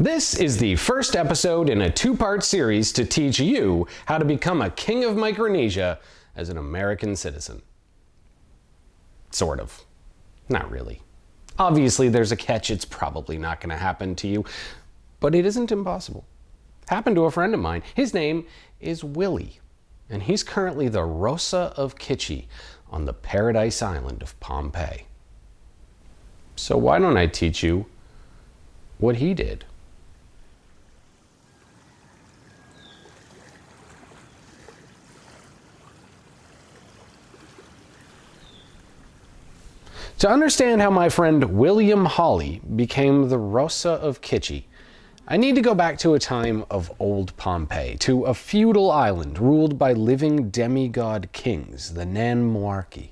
This is the first episode in a two-part series to teach you how to become a king of Micronesia as an American citizen. Sort of. Not really. Obviously, there's a catch. It's probably not going to happen to you, but it isn't impossible. Happened to a friend of mine. His name is Willie, and he's currently the Rohsa of Kitchi on the paradise island of Pompei. So why don't I teach you what he did? To understand how my friend William Hawley became the Rohsa of Kitchi, I need to go back to a time of old Pompei, to a feudal island ruled by living demigod kings, the Nonp.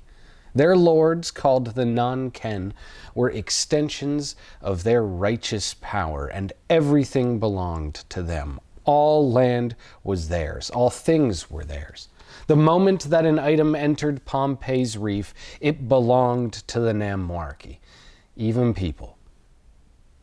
Their lords, called the Nonp, were extensions of their righteous power, and everything belonged to them. All land was theirs. All things were theirs. The moment that an item entered Pompei's reef, it belonged to the Nonp, even people.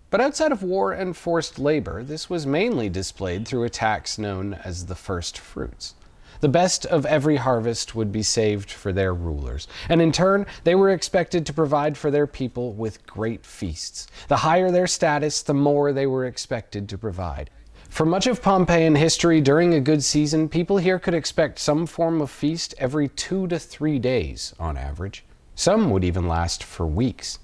But outside of war and forced labor, this was mainly displayed through a tax known as the first fruits. The best of every harvest would be saved for their rulers, and in turn, they were expected to provide for their people with great feasts. The higher their status, the more they were expected to provide. For much of Pompeian history, during a good season, people here could expect some form of feast every 2 to 3 days on average. Some would even last for weeks.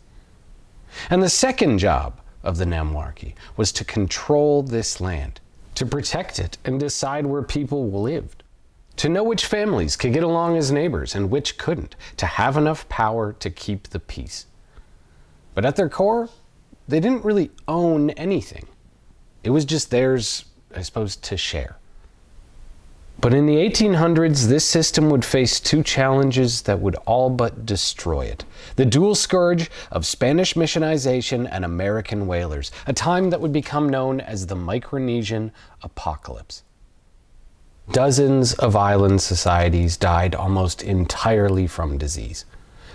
And the second job of the Nonp was to control this land, to protect it and decide where people lived, to know which families could get along as neighbors and which couldn't, to have enough power to keep the peace. But at their core, they didn't really own anything. It was just theirs, I suppose, to share. But in the 1800s, this system would face two challenges that would all but destroy it. The dual scourge of Spanish missionization and American whalers, a time that would become known as the Micronesian Apocalypse. Dozens of island societies died almost entirely from disease.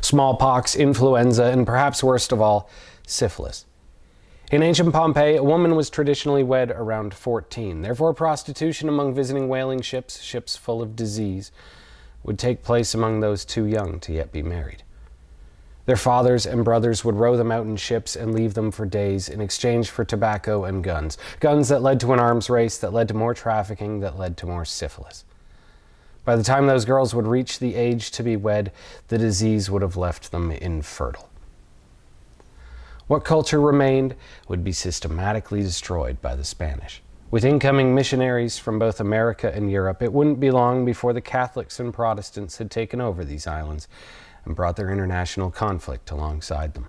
Smallpox, influenza, and perhaps worst of all, syphilis. In ancient Pompeii, a woman was traditionally wed around 14. Therefore, prostitution among visiting whaling ships, ships full of disease, would take place among those too young to yet be married. Their fathers and brothers would row them out in ships and leave them for days in exchange for tobacco and guns. Guns that led to an arms race, that led to more trafficking, that led to more syphilis. By the time those girls would reach the age to be wed, the disease would have left them infertile. What culture remained would be systematically destroyed by the Spanish. With incoming missionaries from both America and Europe, it wouldn't be long before the Catholics and Protestants had taken over these islands and brought their international conflict alongside them.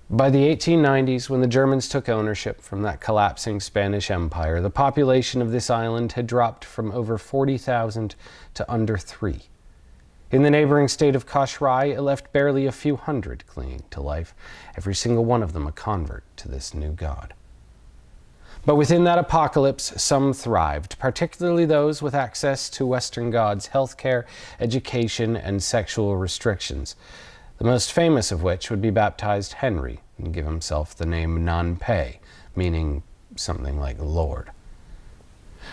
By the 1890s, when the Germans took ownership from that collapsing Spanish Empire, the population of this island had dropped from over 40,000 to under 3. In the neighboring state of Kashrai, it left barely a few hundred clinging to life, every single one of them a convert to this new god. But within that apocalypse, some thrived, particularly those with access to Western gods' healthcare, education, and sexual restrictions, the most famous of which would be baptized Henry and give himself the name Nonp, meaning something like Lord.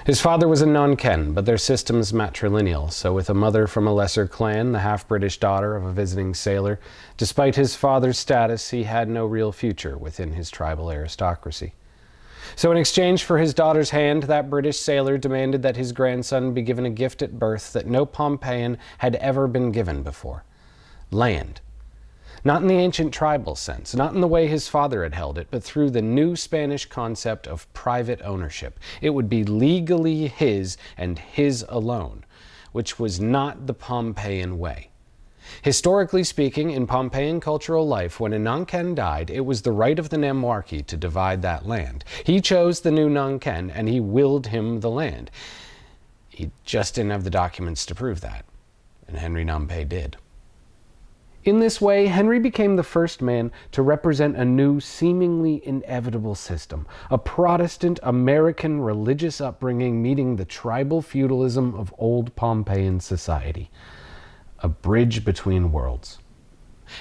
His father was a Nonp, but their system's matrilineal, so with a mother from a lesser clan, the half-British daughter of a visiting sailor, despite his father's status, he had no real future within his tribal aristocracy. So in exchange for his daughter's hand, that British sailor demanded that his grandson be given a gift at birth that no Pompeian had ever been given before: land. Not in the ancient tribal sense, not in the way his father had held it, but through the new Spanish concept of private ownership. It would be legally his and his alone, which was not the Pompeian way. Historically speaking, in Pompeian cultural life, when a Nonp died, it was the right of the Nonp to divide that land. He chose the new Nonp and he willed him the land. He just didn't have the documents to prove that, and Henry Nonp did. In this way, Henry became the first man to represent a new, seemingly inevitable system, a Protestant American religious upbringing meeting the tribal feudalism of old Pompeian society, a bridge between worlds.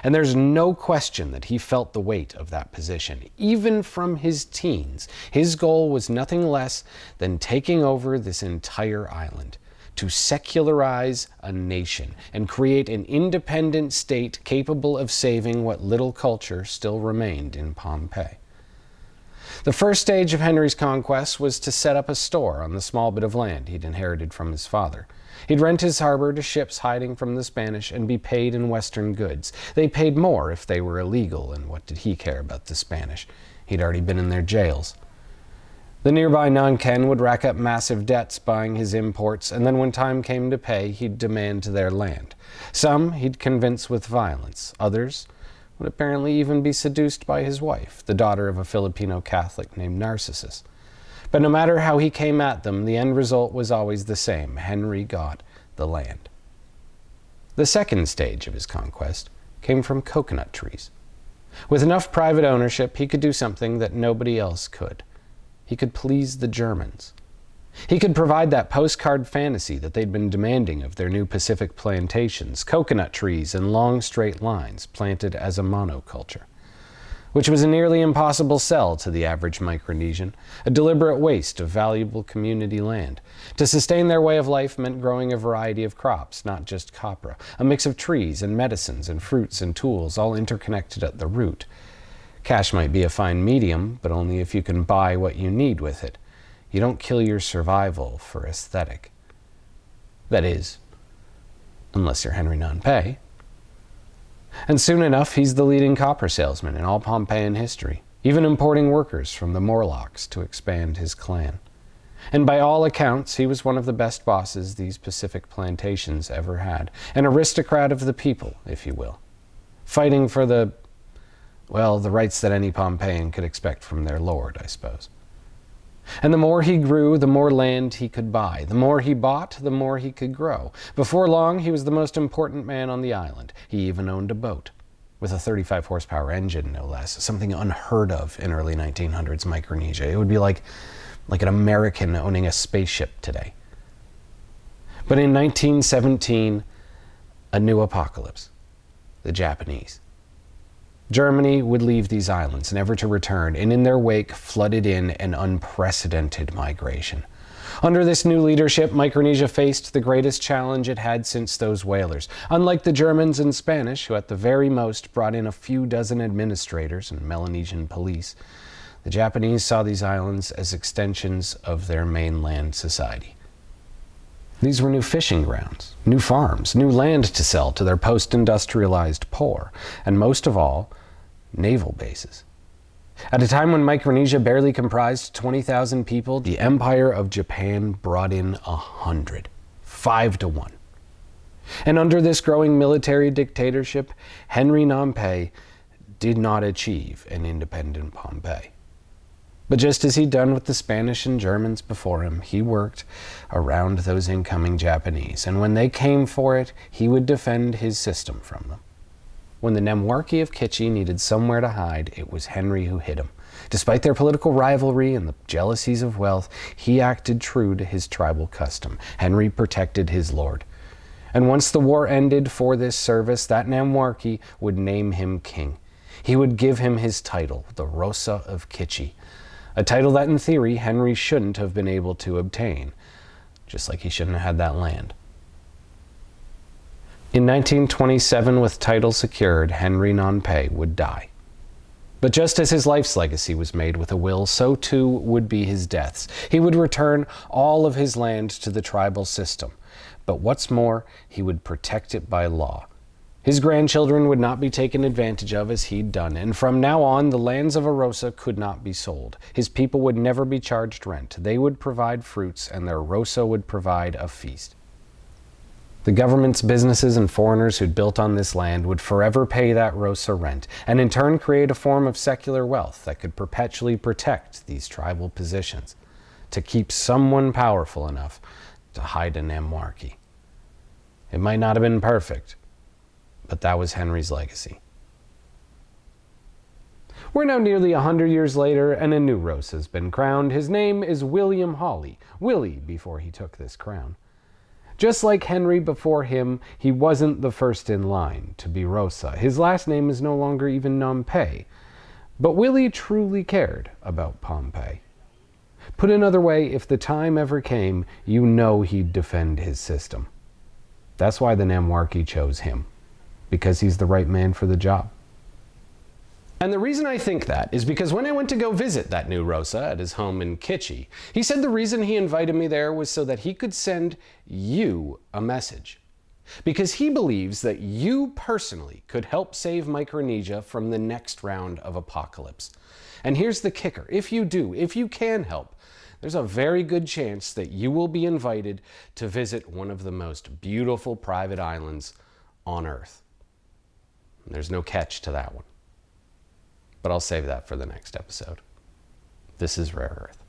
And there's no question that he felt the weight of that position. Even from his teens, his goal was nothing less than taking over this entire island, to secularize a nation and create an independent state capable of saving what little culture still remained in Pompei. The first stage of Henry's conquest was to set up a store on the small bit of land he'd inherited from his father. He'd rent his harbor to ships hiding from the Spanish and be paid in Western goods. They paid more if they were illegal, and what did he care about the Spanish? He'd already been in their jails. The nearby Nonp would rack up massive debts buying his imports, and then when time came to pay, he'd demand their land. Some he'd convince with violence. Others would apparently even be seduced by his wife, the daughter of a Filipino Catholic named Narcissus. But no matter how he came at them, the end result was always the same. Henry got the land. The second stage of his conquest came from coconut trees. With enough private ownership, he could do something that nobody else could. He could please the Germans. He could provide that postcard fantasy that they'd been demanding of their new Pacific plantations, coconut trees in long straight lines planted as a monoculture, which was a nearly impossible sell to the average Micronesian, a deliberate waste of valuable community land. To sustain their way of life meant growing a variety of crops, not just copra, a mix of trees and medicines and fruits and tools, all interconnected at the root. Cash might be a fine medium, but only if you can buy what you need with it. You don't kill your survival for aesthetic. That is, unless you're Henry Nonp. And soon enough, he's the leading copper salesman in all Pompeian history, even importing workers from the Morlocks to expand his clan. And by all accounts, he was one of the best bosses these Pacific plantations ever had, an aristocrat of the people, if you will, fighting for the rights that any Pompeian could expect from their lord, I suppose. And the more he grew, the more land he could buy. The more he bought, the more he could grow. Before long, he was the most important man on the island. He even owned a boat, with a 35 horsepower engine, no less, something unheard of in early 1900s Micronesia. It would be like an American owning a spaceship today. But in 1917, a new apocalypse. The Japanese. Germany would leave these islands, never to return, and in their wake flooded in an unprecedented migration. Under this new leadership, Micronesia faced the greatest challenge it had since those whalers. Unlike the Germans and Spanish, who at the very most brought in a few dozen administrators and Melanesian police, the Japanese saw these islands as extensions of their mainland society. These were new fishing grounds, new farms, new land to sell to their post-industrialized poor, and most of all, naval bases. At a time when Micronesia barely comprised 20,000 people, the Empire of Japan brought in 100, 5-1. And under this growing military dictatorship, Henry Nonp did not achieve an independent Pompei. But just as he'd done with the Spanish and Germans before him, he worked around those incoming Japanese, and when they came for it, he would defend his system from them. When the Nonp of Kitchi needed somewhere to hide, it was Henry who hid him. Despite their political rivalry and the jealousies of wealth, he acted true to his tribal custom. Henry protected his lord. And once the war ended for this service, that Nonp would name him king. He would give him his title, the Rohsa of Kitchi, a title that in theory Henry shouldn't have been able to obtain, just like he shouldn't have had that land. In 1927, with title secured, Henry Nonp would die. But just as his life's legacy was made with a will, so too would be his deaths. He would return all of his land to the tribal system. But what's more, he would protect it by law. His grandchildren would not be taken advantage of as he'd done, and from now on, the lands of Rohsa could not be sold. His people would never be charged rent. They would provide fruits, and their Rohsa would provide a feast. The government's businesses and foreigners who'd built on this land would forever pay that Rohsa rent, and in turn create a form of secular wealth that could perpetually protect these tribal positions, to keep someone powerful enough to hide a Nonp. It might not have been perfect, but that was Henry's legacy. We're now nearly 100 years later, and a new Rohsa has been crowned. His name is William Hawley, Willie before he took this crown. Just like Henry before him, he wasn't the first in line to be Rohsa. His last name is no longer even Nonp. But Willie truly cared about Pompei. Put another way, if the time ever came, you know he'd defend his system. That's why the Namwarki chose him, because he's the right man for the job. And the reason I think that is because when I went to go visit that new Rohsa at his home in Kitchi, he said the reason he invited me there was so that he could send you a message. Because he believes that you personally could help save Micronesia from the next round of apocalypse. And here's the kicker. If you can help, there's a very good chance that you will be invited to visit one of the most beautiful private islands on Earth. There's no catch to that one. But I'll save that for the next episode. This is Rare Earth.